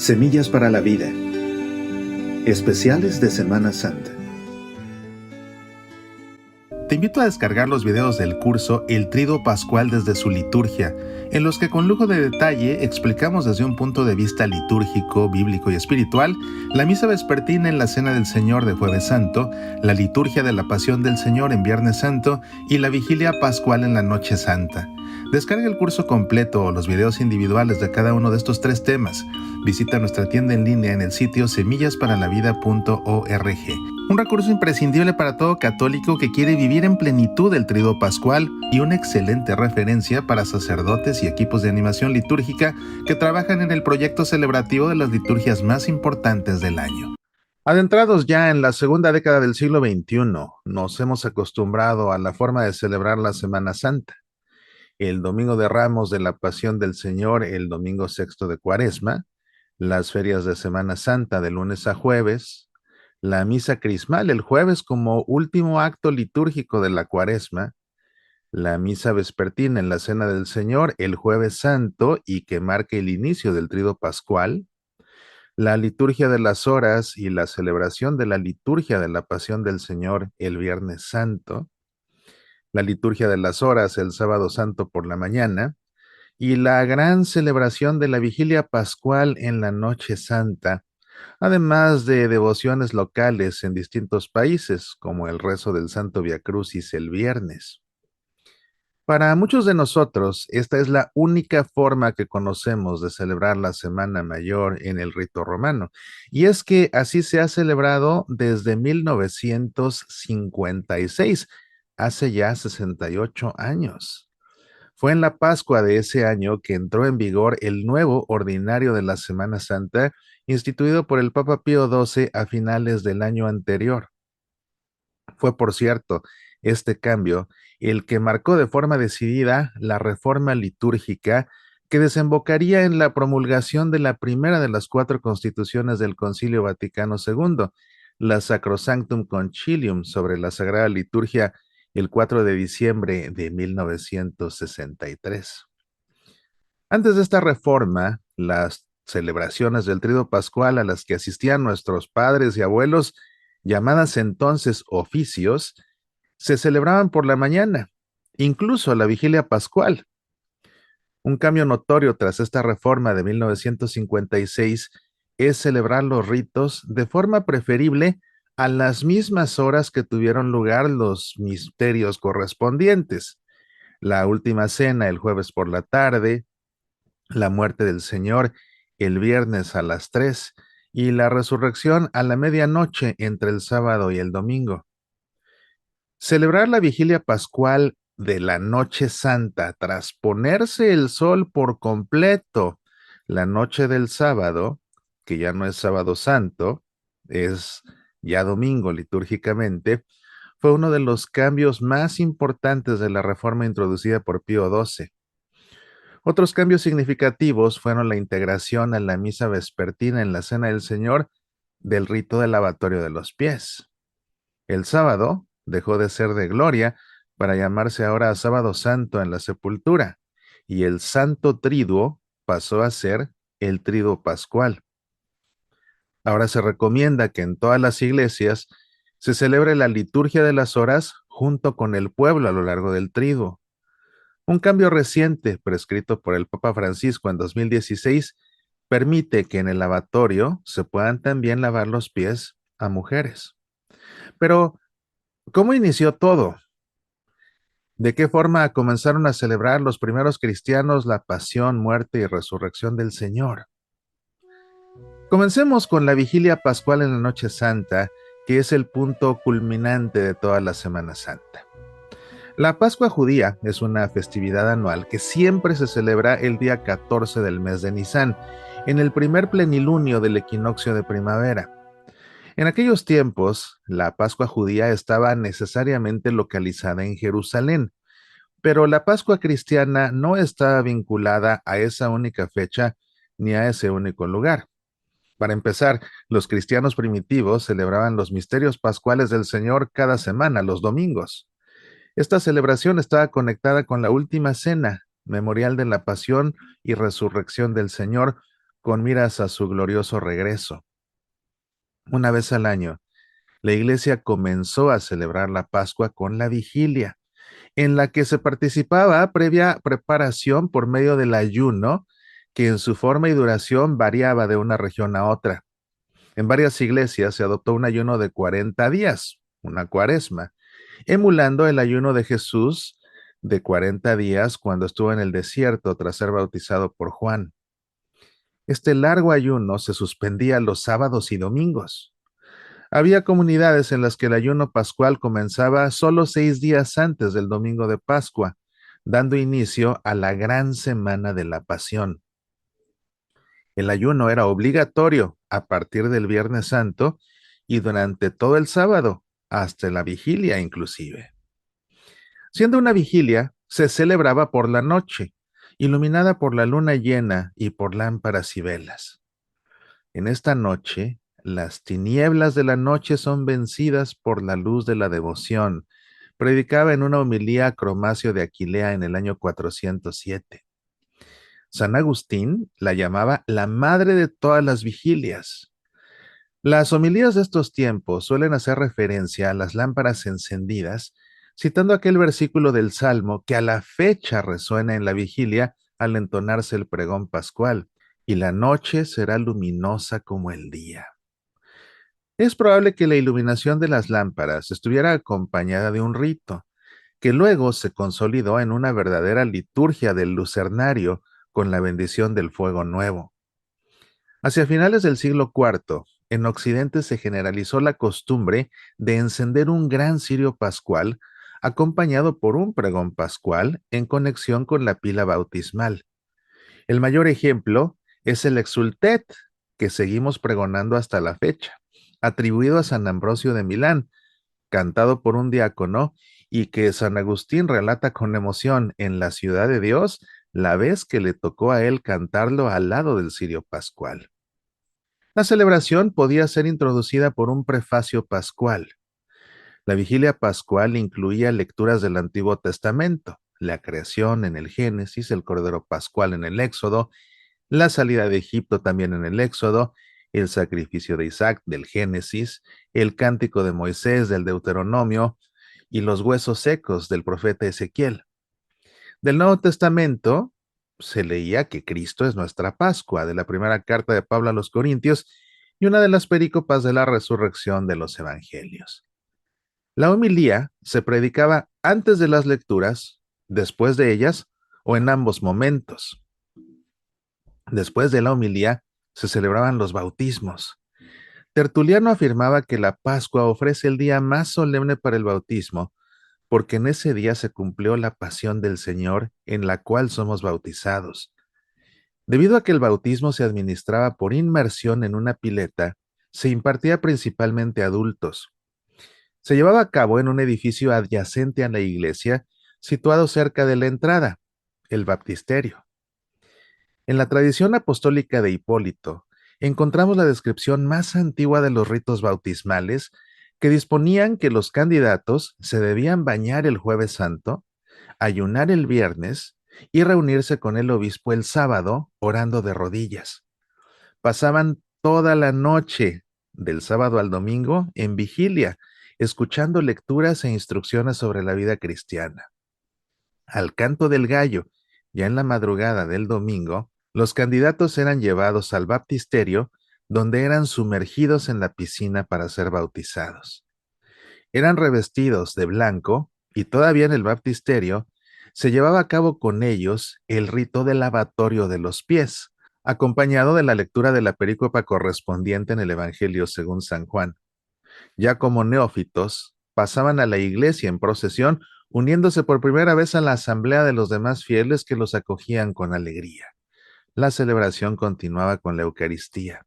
Semillas para la vida. Especiales de Semana Santa. Te invito a descargar los videos del curso El Tríduo Pascual desde su liturgia, en los que con lujo de detalle explicamos desde un punto de vista litúrgico, bíblico y espiritual la misa vespertina en la Cena del Señor de Jueves Santo, la liturgia de la Pasión del Señor en Viernes Santo y la vigilia pascual en la Noche Santa. Descarga el curso completo o los videos individuales de cada uno de estos 3 temas. Visita nuestra tienda en línea en el sitio semillasparalavida.org. Un recurso imprescindible para todo católico que quiere vivir en plenitud el Tríduo Pascual y una excelente referencia para sacerdotes y equipos de animación litúrgica que trabajan en el proyecto celebrativo de las liturgias más importantes del año. Adentrados ya en la segunda década del siglo XXI, nos hemos acostumbrado a la forma de celebrar la Semana Santa. El Domingo de Ramos de la Pasión del Señor, el Domingo Sexto de Cuaresma, las ferias de Semana Santa de lunes a jueves, la misa crismal el jueves como último acto litúrgico de la Cuaresma, la misa vespertina en la Cena del Señor el Jueves Santo y que marca el inicio del Tríduo Pascual, la liturgia de las horas y la celebración de la liturgia de la Pasión del Señor el Viernes Santo, la liturgia de las horas el Sábado Santo por la mañana, y la gran celebración de la vigilia pascual en la Noche Santa, además de devociones locales en distintos países, como el rezo del Santo Vía Crucis el viernes. Para muchos de nosotros, esta es la única forma que conocemos de celebrar la Semana Mayor en el rito romano, y es que así se ha celebrado desde 1956, hace ya 68 años. Fue en la Pascua de ese año que entró en vigor el nuevo ordinario de la Semana Santa, instituido por el Papa Pío XII a finales del año anterior. Fue, por cierto, este cambio el que marcó de forma decidida la reforma litúrgica que desembocaría en la promulgación de la primera de las 4 constituciones del Concilio Vaticano II, la Sacrosanctum Concilium sobre la Sagrada Liturgia, el 4 de diciembre de 1963. Antes de esta reforma, las celebraciones del Tríduo Pascual a las que asistían nuestros padres y abuelos, llamadas entonces oficios, se celebraban por la mañana, incluso la vigilia pascual. Un cambio notorio tras esta reforma de 1956 es celebrar los ritos de forma preferible a las mismas horas que tuvieron lugar los misterios correspondientes. La última cena el jueves por la tarde, la muerte del Señor el viernes a las 3 y la resurrección a la medianoche entre el sábado y el domingo. Celebrar la vigilia pascual de la Noche Santa tras ponerse el sol por completo la noche del sábado, que ya no es sábado santo, es ya domingo litúrgicamente, fue uno de los cambios más importantes de la reforma introducida por Pío XII. Otros cambios significativos fueron la integración a la misa vespertina en la Cena del Señor del rito del lavatorio de los pies. El sábado dejó de ser de gloria para llamarse ahora Sábado Santo en la sepultura, y el Santo Triduo pasó a ser el Triduo Pascual. Ahora se recomienda que en todas las iglesias se celebre la liturgia de las horas junto con el pueblo a lo largo del Triduo. Un cambio reciente, prescrito por el Papa Francisco en 2016, permite que en el lavatorio se puedan también lavar los pies a mujeres. Pero, ¿cómo inició todo? ¿De qué forma comenzaron a celebrar los primeros cristianos la pasión, muerte y resurrección del Señor? Comencemos con la vigilia pascual en la Noche Santa, que es el punto culminante de toda la Semana Santa. La Pascua judía es una festividad anual que siempre se celebra el día 14 del mes de Nisán, en el primer plenilunio del equinoccio de primavera. En aquellos tiempos, la Pascua judía estaba necesariamente localizada en Jerusalén, Pero la Pascua cristiana no está vinculada a esa única fecha ni a ese único lugar. Para empezar, los cristianos primitivos celebraban los misterios pascuales del Señor cada semana, los domingos. Esta celebración estaba conectada con la última cena, memorial de la pasión y resurrección del Señor, con miras a su glorioso regreso. Una vez al año, la Iglesia comenzó a celebrar la Pascua con la vigilia, en la que se participaba previa preparación por medio del ayuno, que en su forma y duración variaba de una región a otra. En varias iglesias se adoptó un ayuno de 40 días, una cuaresma, emulando el ayuno de Jesús de 40 días cuando estuvo en el desierto tras ser bautizado por Juan. Este largo ayuno se suspendía los sábados y domingos. Había comunidades en las que el ayuno pascual comenzaba solo 6 días antes del domingo de Pascua, dando inicio a la gran semana de la Pasión. El ayuno era obligatorio a partir del Viernes Santo y durante todo el sábado, hasta la vigilia inclusive. Siendo una vigilia, se celebraba por la noche, iluminada por la luna llena y por lámparas y velas. En esta noche, las tinieblas de la noche son vencidas por la luz de la devoción, predicaba en una homilía Cromacio de Aquilea en el año 407. San Agustín la llamaba la madre de todas las vigilias. Las homilías de estos tiempos suelen hacer referencia a las lámparas encendidas, citando aquel versículo del Salmo que a la fecha resuena en la vigilia al entonarse el pregón pascual, y la noche será luminosa como el día. Es probable que la iluminación de las lámparas estuviera acompañada de un rito, que luego se consolidó en una verdadera liturgia del lucernario con la bendición del fuego nuevo. Hacia finales del siglo IV, en Occidente se generalizó la costumbre de encender un gran cirio pascual acompañado por un pregón pascual en conexión con la pila bautismal. El mayor ejemplo es el Exultet, que seguimos pregonando hasta la fecha, atribuido a San Ambrosio de Milán, cantado por un diácono y que San Agustín relata con emoción en la Ciudad de Dios la vez que le tocó a él cantarlo al lado del cirio pascual. La celebración podía ser introducida por un prefacio pascual. La vigilia pascual incluía lecturas del Antiguo Testamento, la creación en el Génesis, el Cordero Pascual en el Éxodo, la salida de Egipto también en el Éxodo, el sacrificio de Isaac del Génesis, el cántico de Moisés del Deuteronomio y los huesos secos del profeta Ezequiel. Del Nuevo Testamento se leía que Cristo es nuestra Pascua, de la primera carta de Pablo a los Corintios y una de las perícopas de la resurrección de los Evangelios. La homilía se predicaba antes de las lecturas, después de ellas o en ambos momentos. Después de la homilía se celebraban los bautismos. Tertuliano afirmaba que la Pascua ofrece el día más solemne para el bautismo, porque en ese día se cumplió la pasión del Señor en la cual somos bautizados. Debido a que el bautismo se administraba por inmersión en una pileta, se impartía principalmente a adultos. Se llevaba a cabo en un edificio adyacente a la iglesia, situado cerca de la entrada, el baptisterio. En la tradición apostólica de Hipólito, encontramos la descripción más antigua de los ritos bautismales que disponían que los candidatos se debían bañar el jueves santo, ayunar el viernes y reunirse con el obispo el sábado orando de rodillas. Pasaban toda la noche, del sábado al domingo, en vigilia, escuchando lecturas e instrucciones sobre la vida cristiana. Al canto del gallo, ya en la madrugada del domingo, los candidatos eran llevados al baptisterio, donde eran sumergidos en la piscina para ser bautizados. Eran revestidos de blanco y todavía en el baptisterio se llevaba a cabo con ellos el rito del lavatorio de los pies, acompañado de la lectura de la perícopa correspondiente en el Evangelio según San Juan. Ya como neófitos, pasaban a la iglesia en procesión, uniéndose por primera vez a la asamblea de los demás fieles que los acogían con alegría. La celebración continuaba con la Eucaristía.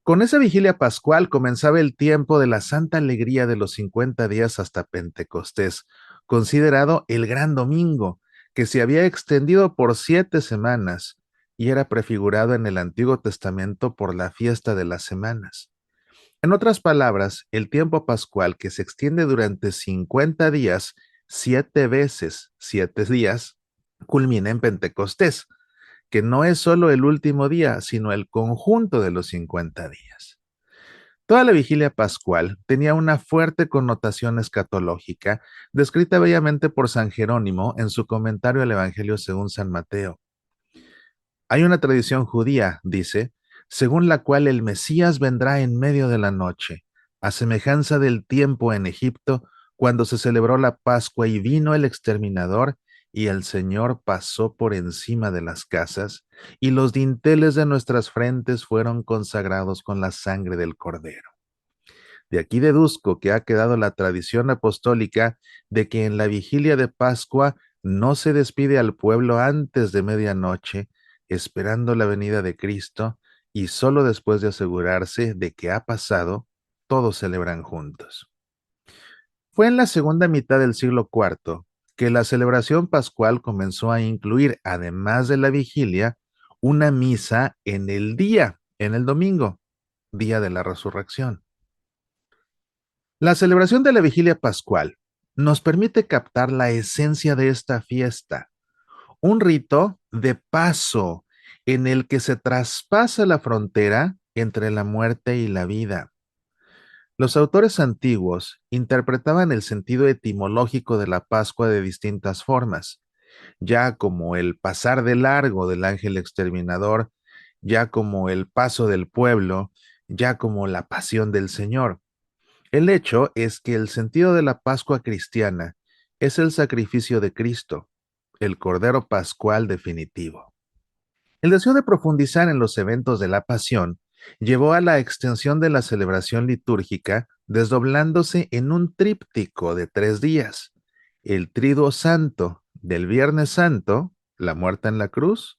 Con esa vigilia pascual comenzaba el tiempo de la santa alegría de los 50 días hasta Pentecostés, considerado el Gran Domingo, que se había extendido por 7 semanas y era prefigurado en el Antiguo Testamento por la fiesta de las semanas. En otras palabras, el tiempo pascual que se extiende durante 50 días, 7 veces 7 días, culmina en Pentecostés, que no es solo el último día, sino el conjunto de los 50 días. Toda la vigilia pascual tenía una fuerte connotación escatológica, descrita bellamente por San Jerónimo en su comentario al Evangelio según San Mateo. Hay una tradición judía, dice, según la cual el Mesías vendrá en medio de la noche, a semejanza del tiempo en Egipto, cuando se celebró la Pascua y vino el exterminador, y el Señor pasó por encima de las casas, y los dinteles de nuestras frentes fueron consagrados con la sangre del Cordero. De aquí deduzco que ha quedado la tradición apostólica de que en la vigilia de Pascua no se despide al pueblo antes de medianoche, esperando la venida de Cristo, y solo después de asegurarse de que ha pasado, todos celebran juntos. Fue en la segunda mitad del siglo IV que la celebración pascual comenzó a incluir, además de la vigilia, una misa en el día, en el domingo, día de la resurrección. La celebración de la vigilia pascual nos permite captar la esencia de esta fiesta, un rito de paso en el que se traspasa la frontera entre la muerte y la vida. Los autores antiguos interpretaban el sentido etimológico de la Pascua de distintas formas, ya como el pasar de largo del ángel exterminador, ya como el paso del pueblo, ya como la pasión del Señor. El hecho es que el sentido de la Pascua cristiana es el sacrificio de Cristo, el Cordero Pascual definitivo. El deseo de profundizar en los eventos de la Pasión llevó a la extensión de la celebración litúrgica, desdoblándose en un tríptico de 3 días: el Triduo Santo, del Viernes Santo, la muerte en la cruz,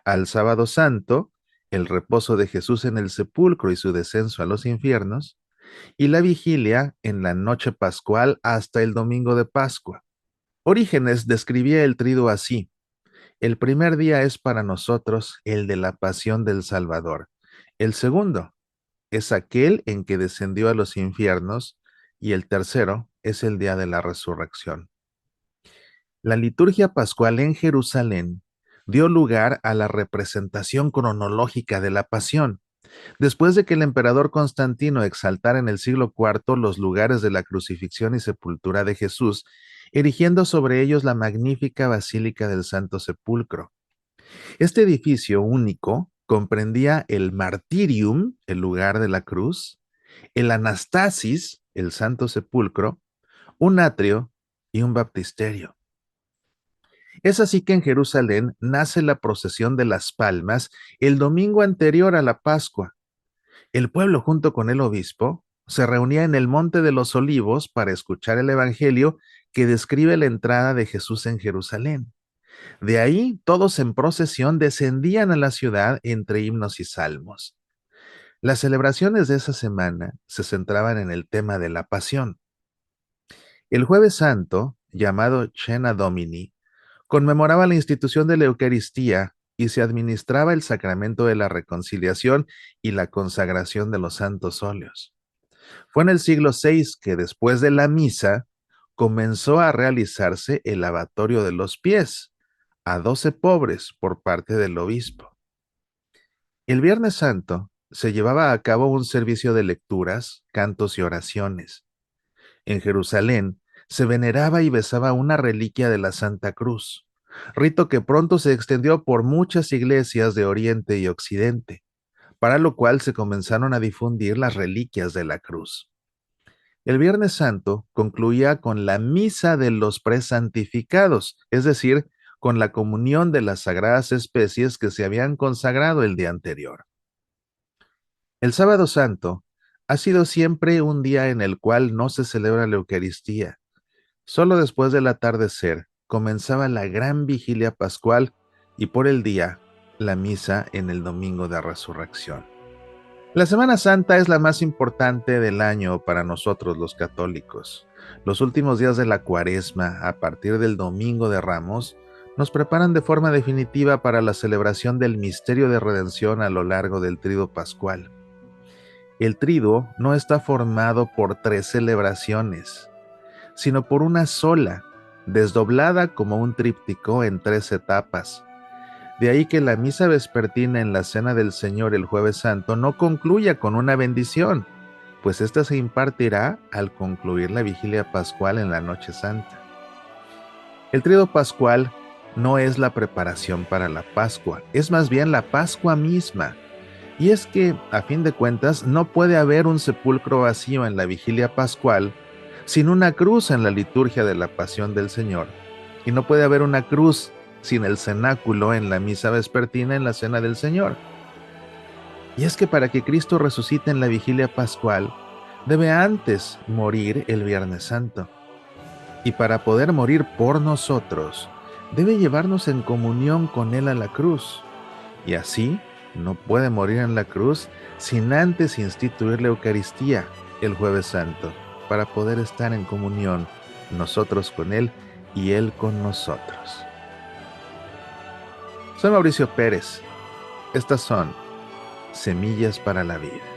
al Sábado Santo, el reposo de Jesús en el sepulcro y su descenso a los infiernos, y la vigilia en la noche pascual hasta el domingo de Pascua. Orígenes describía el triduo así: el primer día es para nosotros el de la pasión del Salvador. El segundo es aquel en que descendió a los infiernos, y el tercero es el día de la resurrección. La liturgia pascual en Jerusalén dio lugar a la representación cronológica de la pasión. Después de que el emperador Constantino exaltara en el siglo IV los lugares de la crucifixión y sepultura de Jesús, erigiendo sobre ellos la magnífica Basílica del Santo Sepulcro. Este edificio único comprendía el Martirium, el lugar de la cruz, el Anastasis, el Santo Sepulcro, un atrio y un baptisterio. Es así que en Jerusalén nace la procesión de las palmas el domingo anterior a la Pascua. El pueblo, junto con el obispo, se reunía en el Monte de los Olivos para escuchar el Evangelio que describe la entrada de Jesús en Jerusalén. De ahí, todos en procesión descendían a la ciudad entre himnos y salmos. Las celebraciones de esa semana se centraban en el tema de la pasión. El Jueves Santo, llamado Cena Domini, conmemoraba la institución de la Eucaristía y se administraba el sacramento de la reconciliación y la consagración de los santos óleos. Fue en el siglo VI que, después de la misa, comenzó a realizarse el lavatorio de los pies a 12 pobres por parte del obispo. El Viernes Santo se llevaba a cabo un servicio de lecturas, cantos y oraciones. En Jerusalén se veneraba y besaba una reliquia de la Santa Cruz, rito que pronto se extendió por muchas iglesias de Oriente y Occidente, para lo cual se comenzaron a difundir las reliquias de la cruz. El Viernes Santo concluía con la misa de los presantificados, es decir, con la comunión de las sagradas especies que se habían consagrado el día anterior. El Sábado Santo ha sido siempre un día en el cual no se celebra la Eucaristía. Solo después del atardecer comenzaba la gran vigilia pascual y por el día la misa en el domingo de resurrección. La Semana Santa es la más importante del año para nosotros los católicos. Los últimos días de la Cuaresma, a partir del Domingo de Ramos, nos preparan de forma definitiva para la celebración del misterio de redención a lo largo del Tríodo Pascual. El Tríodo no está formado por 3 celebraciones, sino por una sola, desdoblada como un tríptico en 3 etapas. De ahí que la misa vespertina en la Cena del Señor el Jueves Santo no concluya con una bendición, pues ésta se impartirá al concluir la vigilia pascual en la Noche Santa. El Tríodo Pascual no es la preparación para la Pascua, es más bien la Pascua misma. Y es que, a fin de cuentas, no puede haber un sepulcro vacío en la vigilia pascual sin una cruz en la liturgia de la Pasión del Señor. Y no puede haber una cruz sin el cenáculo en la misa vespertina en la Cena del Señor. Y es que para que Cristo resucite en la vigilia pascual, debe antes morir el Viernes Santo. Y para poder morir por nosotros, debe llevarnos en comunión con Él a la cruz. Y así, no puede morir en la cruz sin antes instituir la Eucaristía el Jueves Santo, para poder estar en comunión nosotros con Él y Él con nosotros. Soy Mauricio Pérez. Estas son Semillas para la Vida.